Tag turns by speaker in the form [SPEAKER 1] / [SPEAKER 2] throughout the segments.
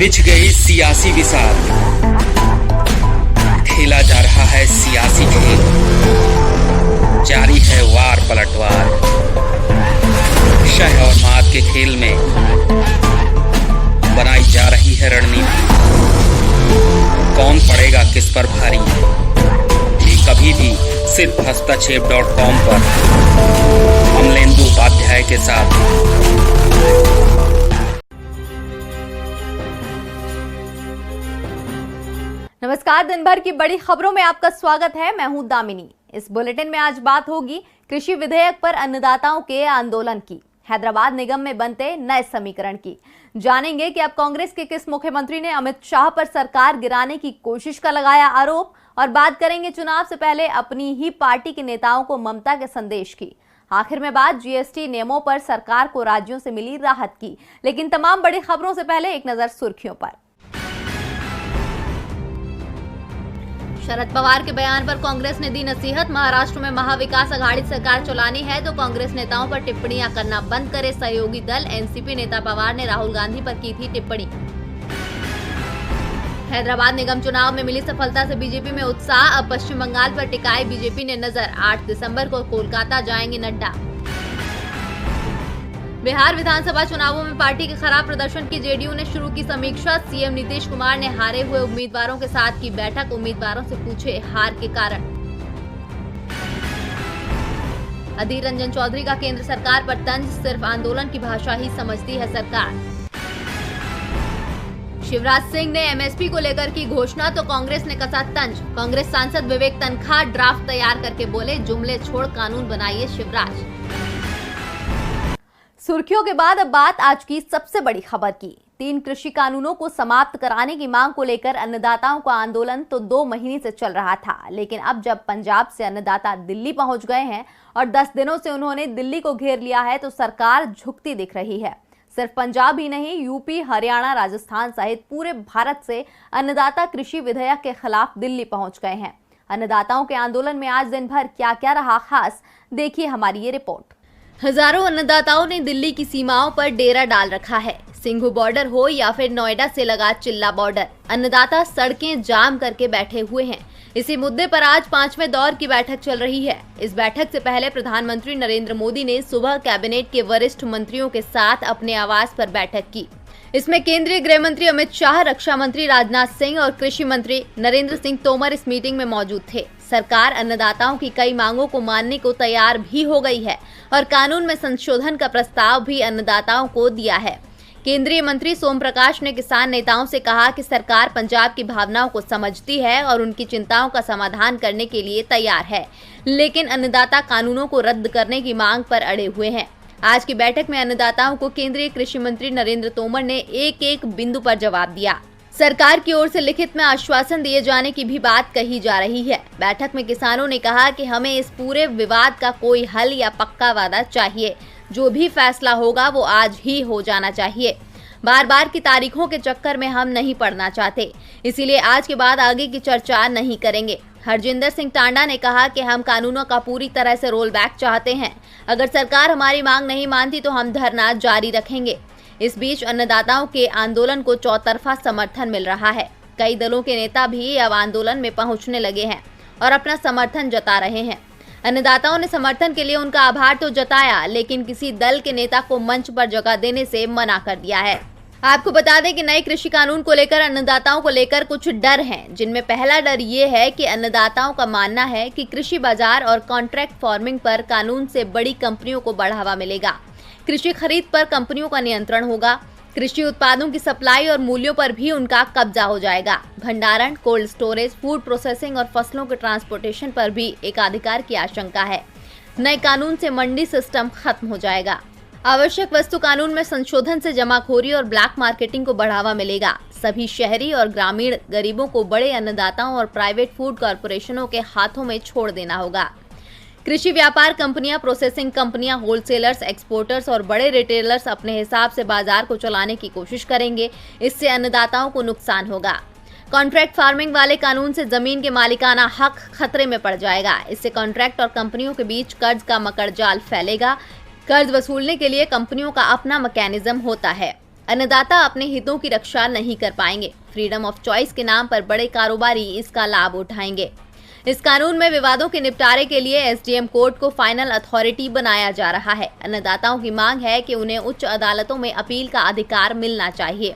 [SPEAKER 1] बिछ गई सियासी विसात, खेला जा रहा है सियासी खेल, जारी है वार पलटवार। शह और मात के खेल में बनाई जा रही है रणनीति। कौन पड़ेगा किस पर भारी, ये कभी भी सिर्फ हस्तक्षेप.com पर अमलेंदु उपाध्याय के साथ।
[SPEAKER 2] नमस्कार, दिन भर की बड़ी खबरों में आपका स्वागत है। मैं हूं दामिनी। इस बुलेटिन में आज बात होगी कृषि विधेयक पर अन्नदाताओं के आंदोलन की, हैदराबाद निगम में बनते नए समीकरण की। जानेंगे कि अब कांग्रेस के किस मुख्यमंत्री ने अमित शाह पर सरकार गिराने की कोशिश का लगाया आरोप, और बात करेंगे चुनाव से पहले अपनी ही पार्टी के नेताओं को ममता के संदेश की। आखिर में बात जीएसटी नियमों पर सरकार को राज्यों से मिली राहत की। लेकिन तमाम बड़ी खबरों से पहले एक नजर सुर्खियों पर। शरद पवार के बयान पर कांग्रेस ने दी नसीहत। महाराष्ट्र में महाविकास आघाड़ी सरकार चलानी है तो कांग्रेस नेताओं पर टिप्पणियां करना बंद करे सहयोगी दल। एनसीपी नेता पवार ने राहुल गांधी पर की थी टिप्पणी। हैदराबाद निगम चुनाव में मिली सफलता से बीजेपी में उत्साह। अब पश्चिम बंगाल पर टिकाई बीजेपी ने नजर। 8 दिसंबर को कोलकाता जाएंगे नड्डा। बिहार विधानसभा चुनावों में पार्टी के खराब प्रदर्शन की जेडीयू ने शुरू की समीक्षा। सीएम नीतीश कुमार ने हारे हुए उम्मीदवारों के साथ की बैठक। उम्मीदवारों से पूछे हार के कारण। अधीर रंजन चौधरी का केंद्र सरकार पर तंज, सिर्फ आंदोलन की भाषा ही समझती है सरकार। शिवराज सिंह ने एमएसपी को लेकर की घोषणा तो कांग्रेस ने कसा तंज। कांग्रेस सांसद विवेक तनखा ड्राफ्ट तैयार करके बोले, जुमले छोड़ कानून बनाइए शिवराज। सुर्खियों के बाद अब बात आज की सबसे बड़ी खबर की। 3 कृषि कानूनों को समाप्त कराने की मांग को लेकर अन्नदाताओं का आंदोलन तो 2 महीने से चल रहा था, लेकिन अब जब पंजाब से अन्नदाता दिल्ली पहुंच गए हैं और 10 दिनों से उन्होंने दिल्ली को घेर लिया है तो सरकार झुकती दिख रही है। सिर्फ पंजाब ही नहीं, यूपी, हरियाणा, राजस्थान सहित पूरे भारत से अन्नदाता कृषि विधेयक के खिलाफ दिल्ली पहुंच गए हैं। अन्नदाताओं के आंदोलन में आज दिन भर क्या क्या रहा खास, देखिए हमारी ये रिपोर्ट। हजारों अन्नदाताओं ने दिल्ली की सीमाओं पर डेरा डाल रखा है। सिंघू बॉर्डर हो या फिर नोएडा से लगा चिल्ला बॉर्डर, अन्नदाता सड़कें जाम करके बैठे हुए हैं। इसी मुद्दे पर आज 5वें दौर की बैठक चल रही है। इस बैठक से पहले प्रधानमंत्री नरेंद्र मोदी ने सुबह कैबिनेट के वरिष्ठ मंत्रियों के साथ अपने आवास पर बैठक की। इसमें केंद्रीय गृह मंत्री अमित शाह, रक्षा मंत्री राजनाथ सिंह और कृषि मंत्री नरेंद्र सिंह तोमर इस मीटिंग में मौजूद थे। सरकार अन्नदाताओं की कई मांगों को मानने को तैयार भी हो गई है और कानून में संशोधन का प्रस्ताव भी अन्नदाताओं को दिया है। केंद्रीय मंत्री सोम प्रकाश ने किसान नेताओं से कहा कि सरकार पंजाब की भावनाओं को समझती है और उनकी चिंताओं का समाधान करने के लिए तैयार है, लेकिन अन्नदाता कानूनों को रद्द करने की मांग पर अड़े हुए हैं। आज की बैठक में अन्नदाताओं को केंद्रीय कृषि मंत्री नरेंद्र तोमर ने एक बिंदु पर जवाब दिया। सरकार की ओर से लिखित में आश्वासन दिए जाने की भी बात कही जा रही है। बैठक में किसानों ने कहा कि हमें इस पूरे विवाद का कोई हल या पक्का वादा चाहिए। जो भी फैसला होगा वो आज ही हो जाना चाहिए। बार बार की तारीखों के चक्कर में हम नहीं पड़ना चाहते, इसीलिए आज के बाद आगे की चर्चा नहीं करेंगे। हरजिंदर सिंह टांडा ने कहा कि हम कानूनों का पूरी तरह से रोल बैक चाहते हैं। अगर सरकार हमारी मांग नहीं मानती तो हम धरना जारी रखेंगे। इस बीच अन्नदाताओं के आंदोलन को चौतरफा समर्थन मिल रहा है। कई दलों के नेता भी अब आंदोलन में पहुंचने लगे हैं और अपना समर्थन जता रहे हैं। अन्नदाताओं ने समर्थन के लिए उनका आभार तो जताया, लेकिन किसी दल के नेता को मंच पर जगह देने से मना कर दिया है। आपको बता दें कि नए कृषि कानून को लेकर अन्नदाताओं को लेकर कुछ डर हैं, जिनमें पहला डर ये है कि अन्नदाताओं का मानना है कि कृषि बाजार और कॉन्ट्रैक्ट फार्मिंग पर कानून से बड़ी कंपनियों को बढ़ावा मिलेगा। कृषि खरीद पर कंपनियों का नियंत्रण होगा। कृषि उत्पादों की सप्लाई और मूल्यों पर भी उनका कब्जा हो जाएगा। भंडारण, कोल्ड स्टोरेज, फूड प्रोसेसिंग और फसलों के ट्रांसपोर्टेशन पर भी एकाधिकार की आशंका है। नए कानून से मंडी सिस्टम खत्म हो जाएगा। आवश्यक वस्तु कानून में संशोधन से जमाखोरी और ब्लैक मार्केटिंग को बढ़ावा मिलेगा। सभी शहरी और ग्रामीण गरीबों को बड़े अन्नदाताओं और प्राइवेट फूड कॉरपोरेशनों के हाथों में छोड़ देना होगा। कृषि व्यापार कंपनियां, प्रोसेसिंग कंपनियां, होलसेलर्स, एक्सपोर्टर्स और बड़े रिटेलर्स अपने हिसाब से बाजार को चलाने की कोशिश करेंगे। इससे अन्नदाताओं को नुकसान होगा। कॉन्ट्रैक्ट फार्मिंग वाले कानून से जमीन के मालिकाना हक खतरे में पड़ जाएगा। इससे कॉन्ट्रैक्ट और कंपनियों के बीच कर्ज का मकड़जाल फैलेगा। कर्ज वसूलने के लिए कंपनियों का अपना मैकेनिज्म होता है। अन्नदाता अपने हितों की रक्षा नहीं कर पाएंगे। फ्रीडम ऑफ चॉइस के नाम पर बड़े कारोबारी इसका लाभ उठाएंगे। इस कानून में विवादों के निपटारे के लिए एसडीएम कोर्ट को फाइनल अथॉरिटी बनाया जा रहा है। अन्नदाताओं की मांग है कि उन्हें उच्च अदालतों में अपील का अधिकार मिलना चाहिए।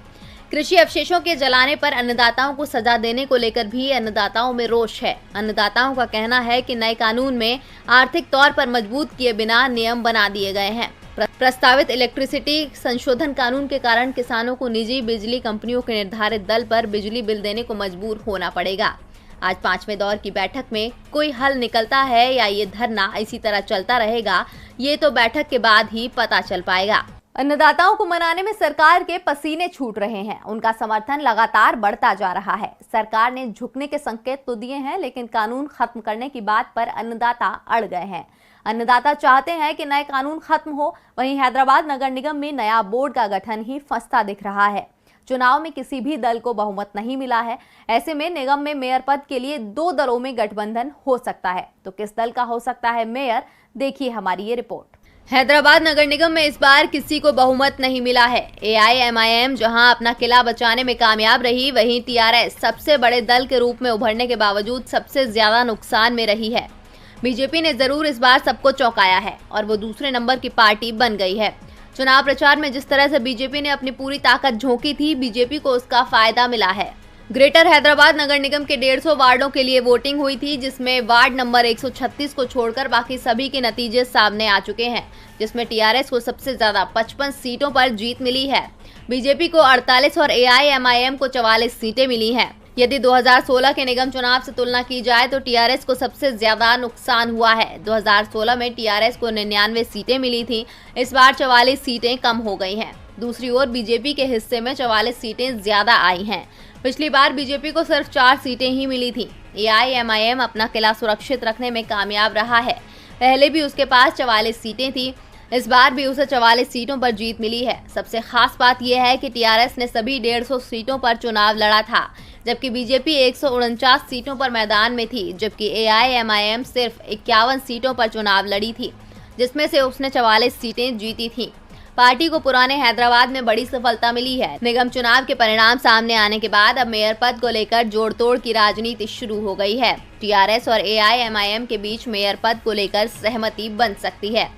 [SPEAKER 2] कृषि अवशेषों के जलाने पर अन्नदाताओं को सजा देने को लेकर भी अन्नदाताओं में रोष है। अन्नदाताओं का कहना है कि नए कानून में आर्थिक तौर पर मजबूत किए बिना नियम बना दिए गए हैं। प्रस्तावित इलेक्ट्रिसिटी संशोधन कानून के कारण किसानों को निजी बिजली कंपनियों के निर्धारित दर पर बिजली बिल देने को मजबूर होना पड़ेगा। आज 5वें दौर की बैठक में कोई हल निकलता है या ये धरना इसी तरह चलता रहेगा, ये तो बैठक के बाद ही पता चल पाएगा। अन्नदाताओं को मनाने में सरकार के पसीने छूट रहे हैं। उनका समर्थन लगातार बढ़ता जा रहा है। सरकार ने झुकने के संकेत तो दिए हैं, लेकिन कानून खत्म करने की बात पर अन्नदाता अड़ गए हैं। अन्नदाता चाहते हैं कि नए कानून खत्म हो। वहीं हैदराबाद नगर निगम में नया बोर्ड का गठन ही फंसता दिख रहा है। चुनाव में किसी भी दल को बहुमत नहीं मिला है। ऐसे में निगम में मेयर पद के लिए 2 दलों में गठबंधन हो सकता है। तो किस दल का हो सकता है मेयर, देखिए हमारी ये रिपोर्ट। हैदराबाद नगर निगम में इस बार किसी को बहुमत नहीं मिला है। AIMIM जहां अपना किला बचाने में कामयाब रही, वहीं TRS सबसे बड़े दल के रूप में उभरने के बावजूद सबसे ज्यादा नुकसान में रही है। बीजेपी ने जरूर इस बार सबको चौंकाया है और वो दूसरे नंबर की पार्टी बन गई है। चुनाव प्रचार में जिस तरह से बीजेपी ने अपनी पूरी ताकत झोंकी थी, बीजेपी को उसका फायदा मिला है। ग्रेटर हैदराबाद नगर निगम के 150 वार्डों के लिए वोटिंग हुई थी, जिसमें वार्ड नंबर 136 को छोड़कर बाकी सभी के नतीजे सामने आ चुके हैं, जिसमें TRS को सबसे ज्यादा 55 सीटों पर जीत मिली है। बीजेपी को 48 और AIMIM को 44 सीटें मिली हैं। यदि 2016 के निगम चुनाव से तुलना की जाए तो TRS को सबसे ज्यादा नुकसान हुआ है। 2016 में TRS को 99 सीटें मिली थी, इस बार 44 सीटें कम हो गई हैं। दूसरी ओर बीजेपी के हिस्से में 44 सीटें ज्यादा आई हैं। पिछली बार बीजेपी को सिर्फ 4 सीटें ही मिली थी। AIMIM अपना किला सुरक्षित रखने में कामयाब रहा है। पहले भी उसके पास 44 सीटें थी, इस बार भी उसे 44 सीटों पर जीत मिली है। सबसे खास बात यह है कि TRS ने सभी 150 सीटों पर चुनाव लड़ा था, जबकि बीजेपी 149 सीटों पर मैदान में थी, जबकि AIMIM सिर्फ 51 सीटों पर चुनाव लड़ी थी, जिसमें से उसने 44 सीटें जीती थी। पार्टी को पुराने हैदराबाद में बड़ी सफलता मिली है। निगम चुनाव के परिणाम सामने आने के बाद अब मेयर पद को लेकर जोड़-तोड़ की राजनीति शुरू हो गई है। TRS और AIMIM के बीच मेयर पद को लेकर सहमति बन सकती है।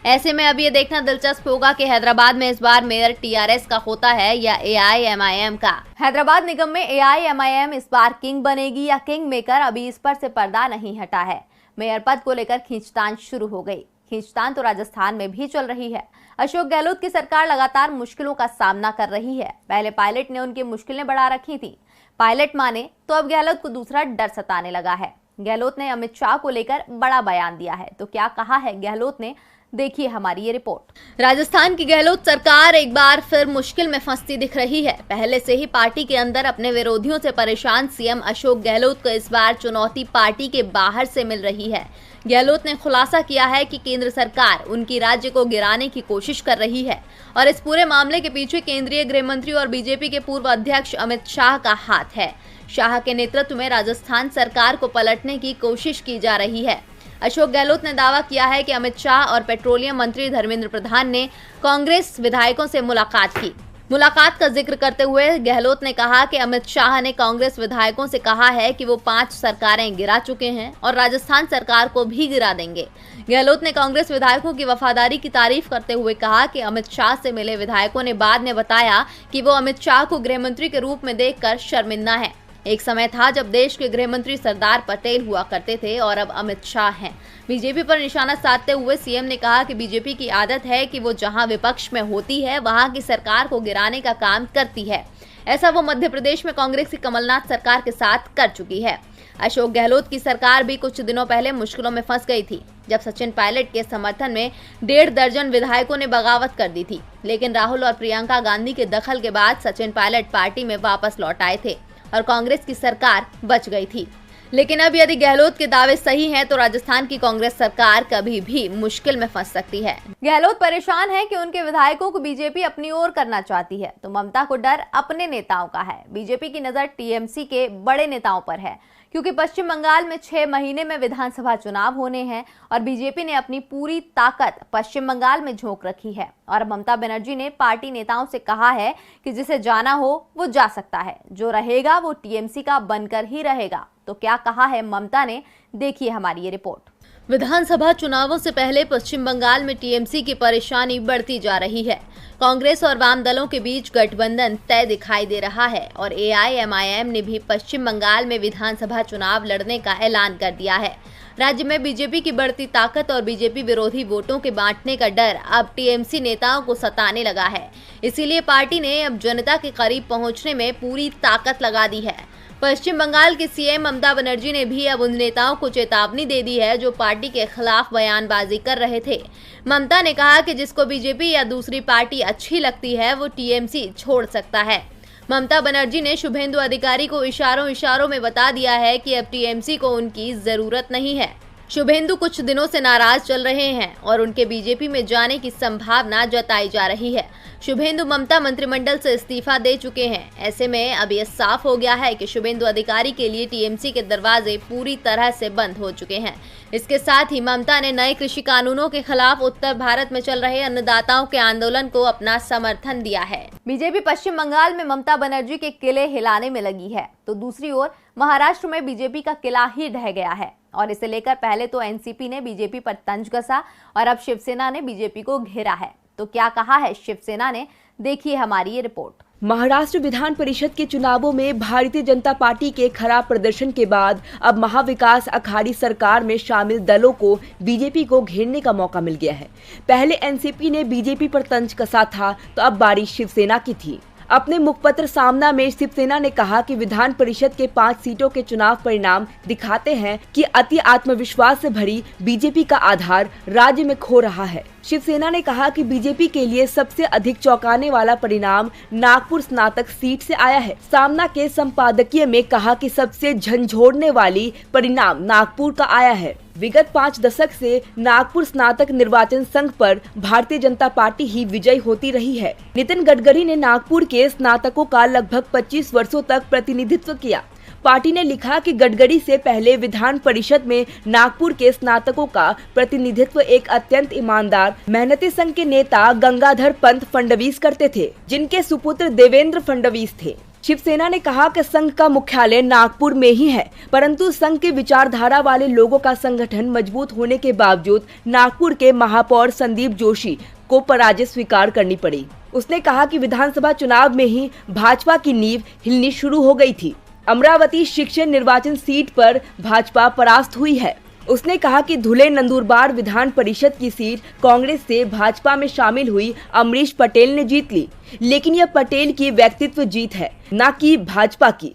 [SPEAKER 2] ऐसे में अब ये देखना दिलचस्प होगा कि हैदराबाद में इस बार मेयर TRS का होता है या AIMIM का। हैदराबाद निगम में AIMIM इस बार किंग बनेगी या किंग मेकर, अभी इस पर से पर्दा नहीं हटा है। मेयर पद को लेकर खींचतान शुरू हो गई। खींचतान तो राजस्थान में भी चल रही है। अशोक गहलोत की सरकार लगातार मुश्किलों का सामना कर रही है। पहले पायलट ने उनकी मुश्किलें बढ़ा रखी थी। पायलट माने तो अब गहलोत को दूसरा डर सताने लगा है। गहलोत ने अमित शाह को लेकर बड़ा बयान दिया है। तो क्या कहा है गहलोत ने, देखिए हमारी ये रिपोर्ट। राजस्थान की गहलोत सरकार एक बार फिर मुश्किल में फंसती दिख रही है। पहले से ही पार्टी के अंदर अपने विरोधियों से परेशान सीएम अशोक गहलोत को इस बार चुनौती पार्टी के बाहर से मिल रही है। गहलोत ने खुलासा किया है कि केंद्र सरकार उनकी राज्य को गिराने की कोशिश कर रही है और इस पूरे मामले के पीछे केंद्रीय गृह मंत्री और बीजेपी के पूर्व अध्यक्ष अमित शाह का हाथ है। शाह के नेतृत्व में राजस्थान सरकार को पलटने की कोशिश की जा रही है। अशोक गहलोत ने दावा किया है कि अमित शाह और पेट्रोलियम मंत्री धर्मेंद्र प्रधान ने कांग्रेस विधायकों से मुलाकात की। मुलाकात का जिक्र करते हुए गहलोत ने कहा कि अमित शाह ने कांग्रेस विधायकों से कहा है कि वो 5 सरकारें गिरा चुके हैं और राजस्थान सरकार को भी गिरा देंगे। गहलोत ने कांग्रेस विधायकों की वफादारी की तारीफ करते हुए कहा कि अमित शाह से मिले विधायकों ने बाद में बताया कि वो अमित शाह को गृह मंत्री के रूप में देखकर शर्मिंदा हैं। एक समय था जब देश के गृह मंत्री सरदार पटेल हुआ करते थे और अब अमित शाह हैं। बीजेपी पर निशाना साधते हुए सीएम ने कहा कि बीजेपी की आदत है कि वो जहां विपक्ष में होती है वहां की सरकार को गिराने का काम करती है। ऐसा वो मध्य प्रदेश में कांग्रेस की कमलनाथ सरकार के साथ कर चुकी है। अशोक गहलोत की सरकार भी कुछ दिनों पहले मुश्किलों में फंस गई थी, जब सचिन पायलट के समर्थन में 1.5 दर्जन विधायकों ने बगावत कर दी थी। लेकिन राहुल और प्रियंका गांधी के दखल के बाद सचिन पायलट पार्टी में वापस लौट आए थे और कांग्रेस की सरकार बच गई थी। लेकिन अब यदि गहलोत के दावे सही हैं तो राजस्थान की कांग्रेस सरकार कभी भी मुश्किल में फंस सकती है। गहलोत परेशान है कि उनके विधायकों को बीजेपी अपनी ओर करना चाहती है, तो ममता को डर अपने नेताओं का है। बीजेपी की नजर टीएमसी के बड़े नेताओं पर है, क्योंकि पश्चिम बंगाल में 6 महीने में विधानसभा चुनाव होने हैं और बीजेपी ने अपनी पूरी ताकत पश्चिम बंगाल में झोंक रखी है। और ममता बनर्जी ने पार्टी नेताओं से कहा है कि जिसे जाना हो वो जा सकता है, जो रहेगा वो टीएमसी का बनकर ही रहेगा। तो क्या कहा है ममता ने, देखिए हमारी ये रिपोर्ट। विधानसभा चुनावों से पहले पश्चिम बंगाल में टीएमसी की परेशानी बढ़ती जा रही है। कांग्रेस और वाम दलों के बीच गठबंधन तय दिखाई दे रहा है और एआईएमआईएम ने भी पश्चिम बंगाल में विधानसभा चुनाव लड़ने का ऐलान कर दिया है। राज्य में बीजेपी की बढ़ती ताकत और बीजेपी विरोधी वोटों के बांटने का डर अब टीएमसी नेताओं को सताने लगा है। इसीलिए पार्टी ने अब जनता के करीब पहुंचने में पूरी ताकत लगा दी है। पश्चिम बंगाल के सीएम ममता बनर्जी ने भी अब उन नेताओं को चेतावनी दे दी है जो पार्टी के खिलाफ बयानबाजी कर रहे थे। ममता ने कहा कि जिसको बीजेपी या दूसरी पार्टी अच्छी लगती है वो टीएमसी छोड़ सकता है। ममता बनर्जी ने शुभेंदु अधिकारी को इशारों में बता दिया है कि अब टीएमसी को उनकी जरूरत नहीं है। शुभेंदु कुछ दिनों से नाराज चल रहे हैं और उनके बीजेपी में जाने की संभावना जताई जा रही है। शुभेंदु ममता मंत्रिमंडल से इस्तीफा दे चुके हैं। ऐसे में अब यह साफ हो गया है कि शुभेंदु अधिकारी के लिए टीएमसी के दरवाजे पूरी तरह से बंद हो चुके हैं। इसके साथ ही ममता ने नए कृषि कानूनों के खिलाफ उत्तर भारत में चल रहे अन्नदाताओं के आंदोलन को अपना समर्थन दिया है। बीजेपी पश्चिम बंगाल में ममता बनर्जी के किले हिलाने में लगी है, तो दूसरी ओर महाराष्ट्र में बीजेपी का किला ही ढह गया है। और इसे लेकर पहले तो एनसीपी ने बीजेपी पर तंज कसा और अब शिवसेना ने बीजेपी को घेरा है। तो क्या कहा है शिवसेना ने, देखिए हमारी ये रिपोर्ट।
[SPEAKER 3] महाराष्ट्र विधान परिषद के चुनावों में भारतीय जनता पार्टी के खराब प्रदर्शन के बाद अब महाविकास अघाड़ी सरकार में शामिल दलों को बीजेपी को घेरने का मौका मिल गया है। पहले एनसीपी ने बीजेपी पर तंज कसा था, तो अब बारी शिवसेना की थी। अपने मुखपत्र सामना में शिवसेना ने कहा कि विधान परिषद के 5 सीटों के चुनाव परिणाम दिखाते हैं कि अति आत्मविश्वास से भरी बीजेपी का आधार राज्य में खो रहा है। शिवसेना ने कहा कि बीजेपी के लिए सबसे अधिक चौंकाने वाला परिणाम नागपुर स्नातक सीट से आया है। सामना के संपादकीय में कहा कि सबसे झंझोड़ने वाली परिणाम नागपुर का आया है। विगत 5 दशक से नागपुर स्नातक निर्वाचन संघ पर भारतीय जनता पार्टी ही विजयी होती रही है। नितिन गडकरी ने नागपुर के स्नातकों का लगभग 25 वर्षों तक प्रतिनिधित्व किया। पार्टी ने लिखा कि गडकरी से पहले विधान परिषद में नागपुर के स्नातकों का प्रतिनिधित्व एक अत्यंत ईमानदार मेहनती संघ के नेता गंगाधर पंत फडणवीस करते थे, जिनके सुपुत्र देवेंद्र फडणवीस थे। शिवसेना ने कहा कि संघ का मुख्यालय नागपुर में ही है, परंतु संघ के विचारधारा वाले लोगों का संगठन मजबूत होने के बावजूद नागपुर के महापौर संदीप जोशी को पराजय स्वीकार करनी पड़ी। उसने कहा कि विधानसभा चुनाव में ही भाजपा की नींव हिलनी शुरू हो गई थी। अमरावती शिक्षण निर्वाचन सीट पर भाजपा परास्त हुई है। उसने कहा कि धुले नंदुरबार विधान परिषद की सीट कांग्रेस से भाजपा में शामिल हुई अमरीश पटेल ने जीत ली, लेकिन यह पटेल की व्यक्तित्व जीत है, न कि भाजपा की।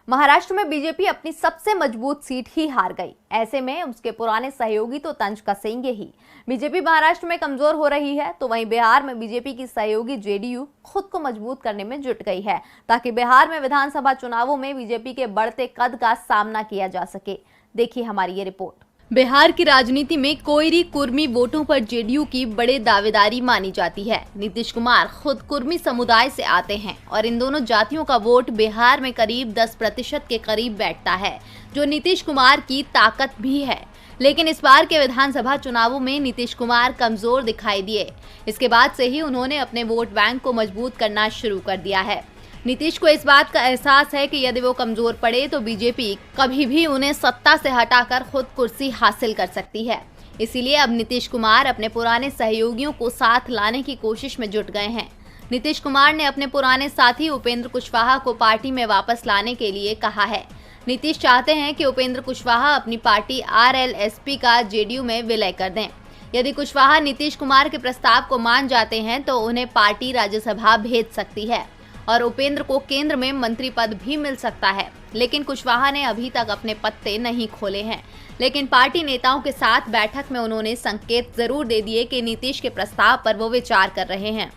[SPEAKER 2] महाराष्ट्र में बीजेपी अपनी सबसे मजबूत सीट ही हार गई। ऐसे में उसके पुराने सहयोगी तो तंज कसेंगे ही। बीजेपी महाराष्ट्र में कमजोर हो रही है, तो वहीं बिहार में बीजेपी की सहयोगी जेडीयू खुद को मजबूत करने में जुट गई है, ताकि बिहार में विधानसभा चुनावों में बीजेपी के बढ़ते कद का सामना किया जा सके। देखिए हमारी ये रिपोर्ट। बिहार की राजनीति में कोयरी कुर्मी वोटों पर जेडीयू की बड़े दावेदारी मानी जाती है। नीतीश कुमार खुद कुर्मी समुदाय से आते हैं और इन दोनों जातियों का वोट बिहार में करीब 10% के करीब बैठता है, जो नीतीश कुमार की ताकत भी है। लेकिन इस बार के विधानसभा चुनावों में नीतीश कुमार कमजोर दिखाई दिए। इसके बाद से ही उन्होंने अपने वोट बैंक को मजबूत करना शुरू कर दिया है। नीतीश को इस बात का एहसास है कि यदि वो कमजोर पड़े तो बीजेपी कभी भी उन्हें सत्ता से हटाकर खुद कुर्सी हासिल कर सकती है। इसीलिए अब नीतीश कुमार अपने पुराने सहयोगियों को साथ लाने की कोशिश में जुट गए हैं। नीतीश कुमार ने अपने पुराने साथी उपेंद्र कुशवाहा को पार्टी में वापस लाने के लिए कहा है। नीतीश चाहते हैं कि उपेंद्र कुशवाहा अपनी पार्टी आरएलएसपी का जेडीयू में विलय कर दें। यदि कुशवाहा नीतीश कुमार के प्रस्ताव को मान जाते हैं तो उन्हें पार्टी राज्यसभा भेज सकती है और उपेंद्र को केंद्र में मंत्री पद भी मिल सकता है। लेकिन कुशवाहा ने अभी तक अपने पत्ते नहीं खोले हैं। लेकिन पार्टी नेताओं के साथ बैठक में उन्होंने संकेत जरूर दे दिए कि नीतीश के प्रस्ताव पर वो विचार कर रहे हैं।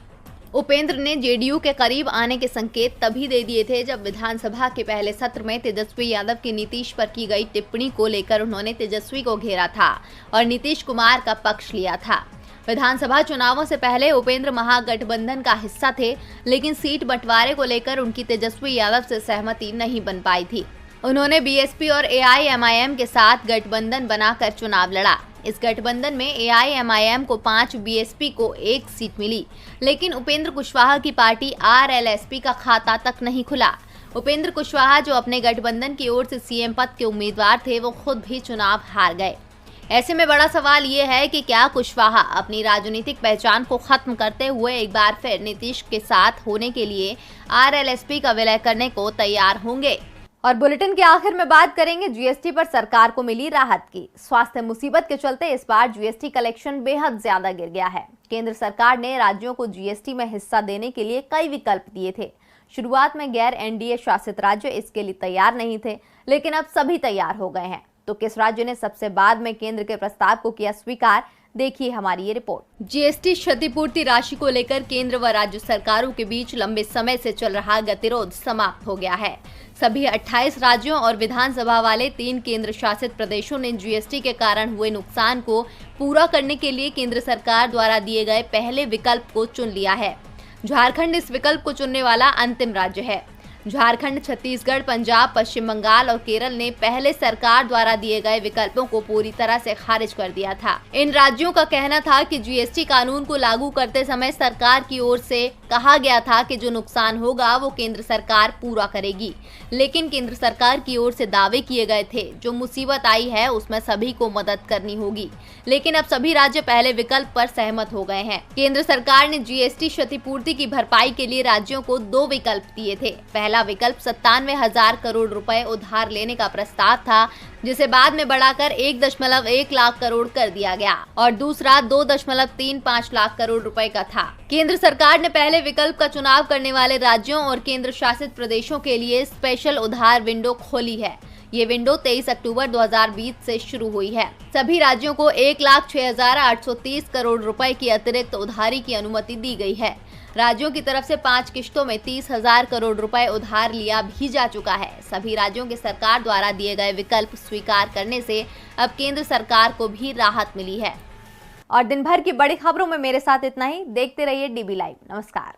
[SPEAKER 2] उपेंद्र ने जेडीयू के करीब आने के संकेत तभी दे दिए थे जब विधानसभा के पहले सत्र में तेजस्वी यादव की नीतीश पर की गई टिप्पणी को लेकर उन्होंने तेजस्वी को घेरा था और नीतीश कुमार का पक्ष लिया था। विधानसभा चुनावों से पहले उपेंद्र महागठबंधन का हिस्सा थे, लेकिन सीट बंटवारे को लेकर उनकी तेजस्वी यादव से सहमति नहीं बन पाई थी। उन्होंने बीएसपी और एआईएमआईएम के साथ गठबंधन बनाकर चुनाव लड़ा। इस गठबंधन में एआईएमआईएम को 5, बीएसपी को 1 सीट मिली, लेकिन उपेंद्र कुशवाहा की पार्टी आरएलएसपी का खाता तक नहीं खुला। उपेंद्र कुशवाहा, जो अपने गठबंधन की ओर से सीएम पद के उम्मीदवार थे, वो खुद भी चुनाव हार गए। ऐसे में बड़ा सवाल ये है कि क्या कुशवाहा अपनी राजनीतिक पहचान को खत्म करते हुए एक बार फिर नीतीश के साथ होने के लिए आरएलएसपी का विलय करने को तैयार होंगे। और बुलेटिन के आखिर में बात करेंगे जीएसटी पर सरकार को मिली राहत की। स्वास्थ्य मुसीबत के चलते इस बार जीएसटी कलेक्शन बेहद ज्यादा गिर गया है। केंद्र सरकार ने राज्यों को जीएसटी में हिस्सा देने के लिए कई विकल्प दिए थे। शुरुआत में गैर एनडीए शासित राज्य इसके लिए तैयार नहीं थे, लेकिन अब सभी तैयार हो गए हैं। तो किस राज्य ने सबसे बाद में केंद्र के प्रस्ताव को किया स्वीकार, देखिए हमारी ये रिपोर्ट। जीएसटी क्षतिपूर्ति राशि को लेकर केंद्र व राज्य सरकारों के बीच लंबे समय से चल रहा गतिरोध समाप्त हो गया है। सभी 28 राज्यों और विधानसभा वाले 3 केंद्र शासित प्रदेशों ने जीएसटी के कारण हुए नुकसान को पूरा करने के लिए केंद्र सरकार द्वारा दिए गए पहले विकल्प को चुन लिया है। झारखंड इस विकल्प को चुनने वाला अंतिम राज्य है। झारखंड, छत्तीसगढ़, पंजाब, पश्चिम बंगाल और केरल ने पहले सरकार द्वारा दिए गए विकल्पों को पूरी तरह से खारिज कर दिया था। इन राज्यों का कहना था कि जीएसटी कानून को लागू करते समय सरकार की ओर से कहा गया था कि जो नुकसान होगा वो केंद्र सरकार पूरा करेगी, लेकिन केंद्र सरकार की ओर से दावे किए गए थे जो मुसीबत आई है उसमें सभी को मदद करनी होगी। लेकिन अब सभी राज्य पहले विकल्प पर सहमत हो गए हैं। केंद्र सरकार ने जीएसटी क्षतिपूर्ति की भरपाई के लिए राज्यों को 2 विकल्प दिए थे। पहला विकल्प 97,000 करोड़ रुपए उधार लेने का प्रस्ताव था, जिसे बाद में बढ़ाकर 1.1 लाख करोड़ कर दिया गया, और दूसरा 2.35 लाख करोड़ रुपए का था। केंद्र सरकार ने पहले विकल्प का चुनाव करने वाले राज्यों और केंद्र शासित प्रदेशों के लिए स्पेशल उधार विंडो खोली है। ये विंडो 23 अक्टूबर 2020 से शुरू हुई है। सभी राज्यों को 1,06,830 करोड़ रुपए की अतिरिक्त उधारी की अनुमति दी गई है। राज्यों की तरफ से 5 किश्तों में 30,000 करोड़ रुपए उधार लिया भी जा चुका है। सभी राज्यों के सरकार द्वारा दिए गए विकल्प स्वीकार करने से अब केंद्र सरकार को भी राहत मिली है। और दिन भर की बड़ी खबरों में मेरे साथ इतना ही। देखते रहिए डीबी लाइव। नमस्कार।